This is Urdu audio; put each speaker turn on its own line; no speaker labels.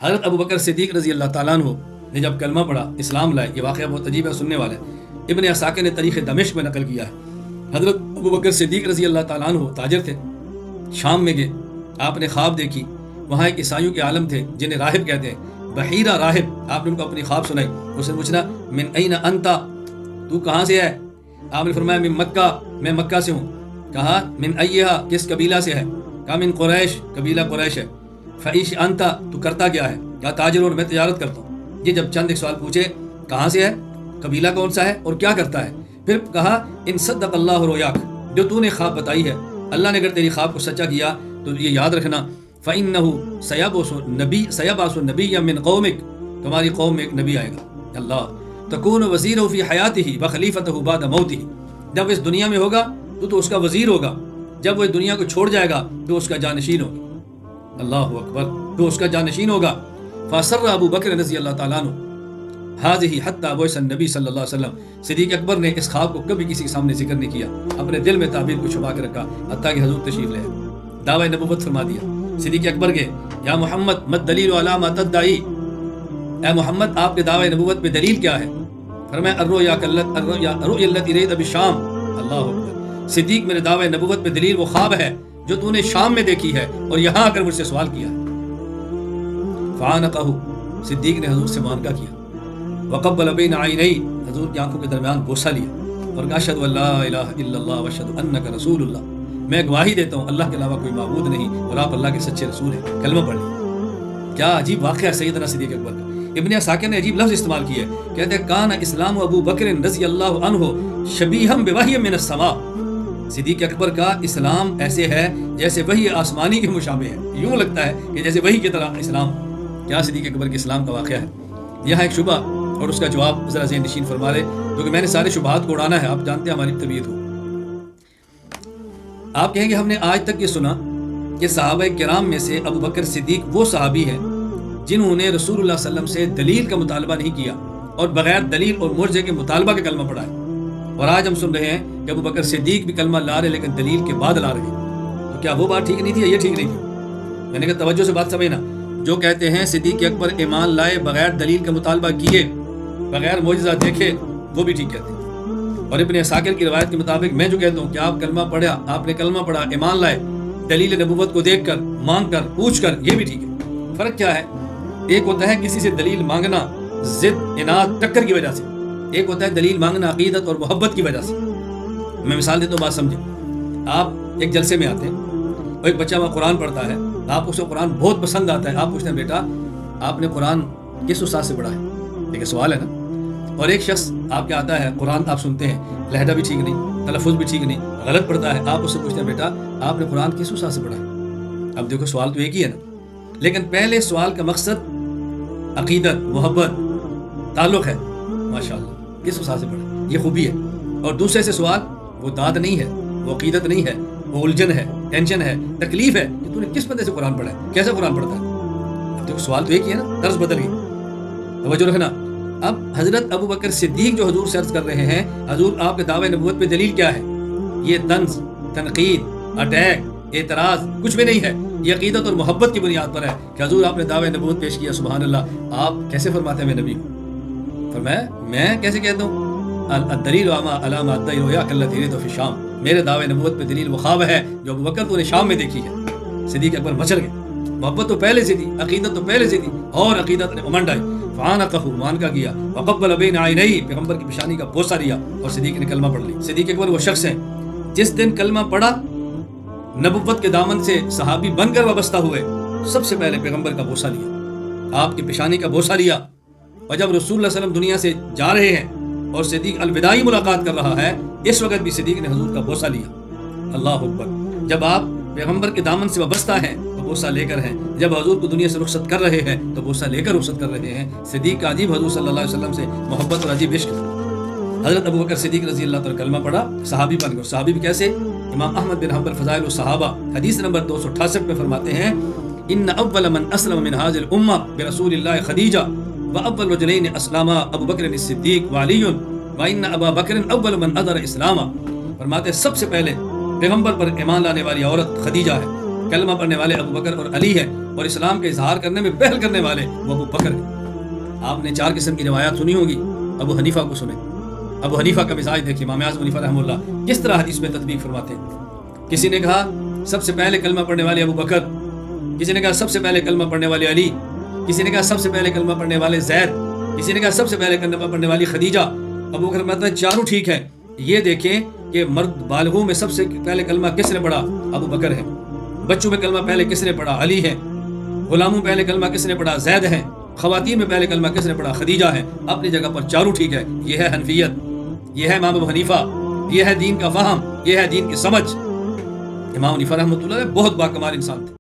حضرت ابو بکر صدیق رضی اللہ تعالیٰ عنہ نے جب کلمہ پڑھا، اسلام لائے، یہ واقعہ بہت عجیب ہے، سننے والے ابن عساکر نے تاریخ دمشق میں نقل کیا ہے۔ حضرت ابو بکر صدیق رضی اللہ تعالیٰ عنہ تاجر تھے، شام میں گئے، آپ نے خواب دیکھی، وہاں ایک عیسائیوں کے عالم تھے جنہیں راہب کہتے ہیں، بحیرہ راہب، آپ نے ان کو اپنی خواب سنائی، اس نے پوچھنا من این انتا، تو کہاں سے ہے؟ آپ نے فرمایا من مکہ، میں مکہ سے ہوں۔ کہا من ایہا، کس قبیلہ سے ہے؟ کہا من قریش، قبیلہ قریش ہے۔ فعیش انتا، تو کرتا کیا ہے؟ کہا تاجرون، میں تجارت کرتا ہوں۔ یہ جب چند ایک سوال پوچھے، کہاں سے ہے، قبیلہ کون سا ہے اور کیا کرتا ہے، پھر کہا ان صدق اللہ رؤیاک، جو تو نے خواب بتائی ہے، اللہ نے اگر تیری خواب کو سچا کیا تو یہ یاد رکھنا فإنہ سیبعث نبیا من قومک، تمہاری قوم میں ایک نبی آئے گا، اللہ تکون وزیرہ فی حیاتہ وخلیفتہ بعد موتہ، جب اس دنیا میں ہوگا تو اس کا وزیر ہوگا، جب وہ اس دنیا کو چھوڑ جائے گا تو اس کا جانشین ہوگا، اللہ اکبر، تو اس کا جانشین ہوگا۔ فاسر ابو بکر رضی اللہ تعالیٰ عنہ حاضی حتی بعث النبی صلی اللہ علیہ وسلم، صدیق اکبر نے اس خواب کو کبھی کسی کے سامنے ذکر نہیں کیا، اپنے دل میں تعبیر کو چھپا کے رکھا، حتیٰ کہ حضور تشریف لے آئے، دعوی نبوت فرما دیا۔ صدیق اکبر کے یا محمد مد دلیل علی ما تدعی، اے محمد آپ کے دعوی نبوت پہ دلیل کیا ہے؟ فرمایا الرؤیا التي رأيت بالشام، اللہ اکبر، صدیق میرے دعوی نبوت پہ دلیل وہ خواب ہے جو تو نے شام میں دیکھی ہے اور یہاں آ کر مجھ سے سوال کیا ہے۔ فعانقہ، صدیق نے حضور سے معانقہ کیا، وقبل بین عینی، حضور کی آنکھوں کے درمیان بوسہ لیا اور کہا اشہد ان لا الہ الا اللہ واشہد انک رسول اللہ، میں گواہی دیتا ہوں اللہ کے علاوہ کوئی معبود نہیں اور آپ اللہ کے سچے رسول ہیں، کلمہ پڑھ لیا۔ کیا عجیب واقعہ ہے سیدنا صدیق اکبر کا۔ ابن عساکر نے عجیب لفظ استعمال کیے، کہتے ہیں کان اسلام ابو بکر رضی اللہ عنہ شبیہا بوحی من السماء، صدیق اکبر کا اسلام ایسے ہے جیسے وحی آسمانی کے مشابہ ہے، یوں لگتا ہے کہ جیسے وحی کی طرح اسلام۔ کیا صدیق اکبر کے اسلام کا واقعہ ہے۔ یہاں ایک شبہ اور اس کا جواب ذرا ذہن نشین فرما لے، کیونکہ میں نے سارے شبہات کو اڑانا ہے، آپ جانتے ہیں ہماری طبیعت ہو۔ آپ کہیں گے ہم نے آج تک یہ سنا کہ صحابہ کرام میں سے ابو بکر صدیق وہ صحابی ہیں جنہوں نے رسول اللہ صلی اللہ علیہ وسلم سے دلیل کا مطالبہ نہیں کیا اور بغیر دلیل اور معجزے کے مطالبہ کا کلمہ پڑھا ہے، اور آج ہم سن رہے ہیں کہ ابو بکر صدیق بھی کلمہ لا رہے لیکن دلیل کے بعد لا رہے ہیں، تو کیا وہ بات ٹھیک نہیں تھی یا یہ ٹھیک نہیں تھی؟ میں نے کہا توجہ سے بات سمجھنا، جو کہتے ہیں صدیق اکبر ایمان لائے بغیر دلیل کا مطالبہ کیے، بغیر معجزہ دیکھے، وہ بھی ٹھیک کہتے ہیں۔ اور ابن عساکر کی روایت کے مطابق میں جو کہتا ہوں کہ آپ کلمہ پڑھا، آپ نے کلمہ پڑھا، ایمان لائے، دلیل نبوت کو دیکھ کر، مانگ کر، پوچھ کر، یہ بھی ٹھیک ہے۔ فرق کیا ہے؟ ایک ہوتا ہے کسی سے دلیل مانگنا ضد، اناد، ٹکر کی وجہ سے، ایک ہوتا ہے دلیل مانگنا عقیدت اور محبت کی وجہ سے۔ میں مثال دیتا ہوں، بات سمجھیں۔ آپ ایک جلسے میں آتے ہیں اور ایک بچہ وہاں قرآن پڑھتا ہے، آپ اسے قرآن بہت پسند آتا ہے، آپ پوچھتے ہیں بیٹا آپ نے قرآن کس استاد سے پڑھا ہے؟ دیکھیں سوال ہے نا۔ اور ایک شخص آپ کے آتا ہے، قرآن آپ سنتے ہیں، لہجہ بھی ٹھیک نہیں، تلفظ بھی ٹھیک نہیں، غلط پڑھتا ہے، آپ اس سے پوچھتے ہیں بیٹا آپ نے قرآن کس استاد سے پڑھا ہے؟ اب دیکھو سوال تو ایک ہی ہے نا، لیکن پہلے سوال کا مقصد عقیدت، محبت، تعلق ہے، ماشاءاللہ کس استاد سے پڑھا ہے، یہ خوبی ہے۔ اور دوسرے سے سوال وہ داد نہیں ہے، وہ عقیدت نہیں ہے، وہ الجھن ہے، ٹینشن ہے، تکلیف ہے کہ تو نے کس بندے سے قرآن پڑھا ہے، کیسا قرآن پڑھتا ہے۔ اب دیکھو سوال تو ایک ہی ہے نا، طرز بدل گئی، توجہ رکھنا۔ اب حضرت ابو بکر صدیق جو حضور سے عرض کر رہے ہیں حضور آپ کے دعوے نبوت پہ دلیل کیا ہے، یہ طنز، تنقید، اٹیک، اعتراض کچھ بھی نہیں ہے، یہ عقیدت اور محبت کی بنیاد پر ہے کہ حضور آپ نے دعوے نبوت پیش کیا، سبحان اللہ۔ آپ کیسے فرماتے ہیں میں نبی ہوں؟ فرمایا میں کیسے کہتا ہوں، الدلیل علی ما ادعی رؤیا التي رأيت فی الشام، میرے دعوے نبوت پہ دلیل وہ خواب ہے جو ابو بکر تو نے شام میں دیکھی ہے۔ صدیق اکبر مچل گئے، محبت تو پہلے سے تھی، عقیدت تو پہلے سے تھی، اور عقیدت نے امنڈ آئی، فعانقہ، معانقہ کیا، وقبل بین عینیہ، پیغمبر کی پیشانی کا بوسہ لیا، اور صدیق نے کلمہ پڑھ لی۔ صدیق اکبر وہ شخص ہیں جس دن کلمہ پڑھا، نبوت کے دامن سے صحابی بن کر وابستہ ہوئے، سب سے پہلے پیغمبر کا بوسہ لیا، آپ کی پیشانی کا بوسہ لیا، اور جب رسول اللہ صلی اللہ علیہ وسلم دنیا سے جا رہے ہیں اور صدیق الوداعی ملاقات کر رہا ہے، اس وقت بھی صدیق نے حضور کا بوسہ لیا، اللہ اکبر۔ جب آپ پیغمبر کے دامن سے وابستہ ہیں تو بوسہ لے کر ہیں، جب حضور کو دنیا سے رخصت کر رہے ہیں تو بوسہ لے کر رخصت کر رہے ہیں۔ صدیق کا عجیب حضور صلی اللہ علیہ وسلم سے محبت اور عجیب عشق۔ حضرت ابو بکر صدیق رضی اللہ تعالیٰ کلمہ پڑھا، صحابی بن گئے۔ صحابی بھی کیسے؟ امام احمد بن حنبل فضائل الصحابہ حدیث نمبر 268 میں فرماتے ہیں ان اول من اسلم من هذه الامه برسول الله خدیجہ واول رجلین اسلما ابو بکر الصدیق وعلی وان ابا بکر اول من اظہر اسلام۔ فرماتے ہیں سب سے پہلے پیغمبر پر ایمان لانے والی عورت خدیجہ ہے، کلمہ پڑھنے والے ابو بکر اور علی ہے، اور اسلام کا اظہار کرنے میں پہل کرنے والے وہ ابو بکر ہیں۔ آپ نے 4 قسم کی روایات سنی ہوگی، ابو حنیفہ کو سنیں۔ ابو حنیفہ کا مزاج دیکھیے، امام اعظم حنیفہ رحمہ اللہ کس طرح حدیث میں تطبیق فرماتے ہیں۔ کسی نے کہا سب سے پہلے کلمہ پڑھنے والے ابو بکر، کسی نے کہا سب سے پہلے کلمہ پڑھنے والے علی، کسی نے کہا سب سے پہلے کلمہ پڑھنے والے زید، کسی نے کہا سب سے پہلے کلمہ پڑھنے والی خدیجہ۔ ابو بکر فرماتا ہے چاروں ٹھیک ہے۔ یہ دیکھیں کہ مرد بالغوں میں سب سے پہلے کلمہ کس نے پڑھا؟ ابو بکر ہے۔ بچوں میں کلمہ پہلے کس نے پڑھا؟ علی ہے۔ غلاموں میں پہلے کلمہ کس نے پڑھا؟ زید ہے۔ خواتین میں پہلے کلمہ کس نے پڑھا؟ خدیجہ ہے۔ اپنی جگہ پر چاروں ٹھیک ہے۔ یہ ہے حنفیت، یہ ہے امام ابو حنیفہ، یہ ہے دین کا فہم، یہ ہے دین کی سمجھ۔ امام حنیفہ رحمۃ اللہ علیہ بہت باکمال انسان تھے۔